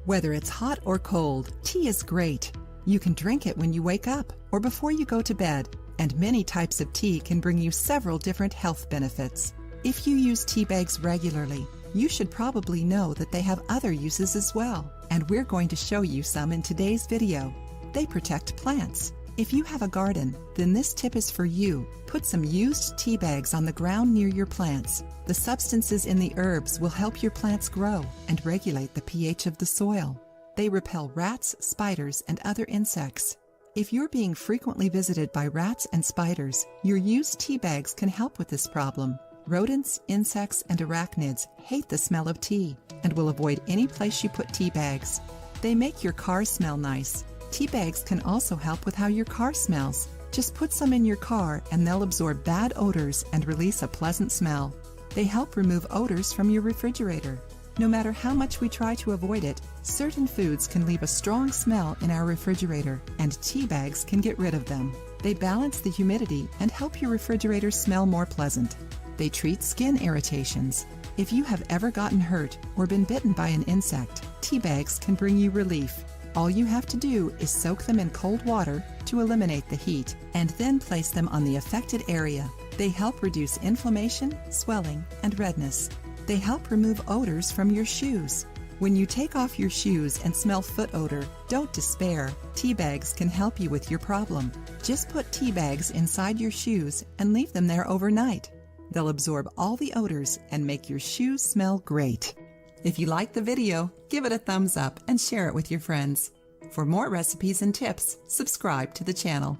Whether it's hot or cold, tea is great. You can drink it when you wake up or before you go to bed, and many types of tea can bring you several different health benefits. If you use tea bags regularly, you should probably know that they have other uses as well, and we're going to show you some in today's video. They protect plants. If you have a garden, then this tip is for you. Put some used tea bags on the ground near your plants. The substances in the herbs will help your plants grow and regulate the pH of the soil. They repel rats, spiders, and other insects. If you're being frequently visited by rats and spiders, your used tea bags can help with this problem. Rodents, insects, and arachnids hate the smell of tea and will avoid any place you put tea bags. They make your car smell nice. Tea bags can also help with how your car smells. Just put some in your car and they'll absorb bad odors and release a pleasant smell. They help remove odors from your refrigerator. No matter how much we try to avoid it, certain foods can leave a strong smell in our refrigerator, and tea bags can get rid of them. They balance the humidity and help your refrigerator smell more pleasant. They treat skin irritations. If you have ever gotten hurt or been bitten by an insect, tea bags can bring you relief. All you have to do is soak them in cold water to eliminate the heat, and then place them on the affected area. They help reduce inflammation, swelling, and redness. They help remove odors from your shoes. When you take off your shoes and smell foot odor, don't despair. Tea bags can help you with your problem. Just put tea bags inside your shoes and leave them there overnight. They'll absorb all the odors and make your shoes smell great. If you like the video, give it a thumbs up and share it with your friends. For more recipes and tips, subscribe to the channel.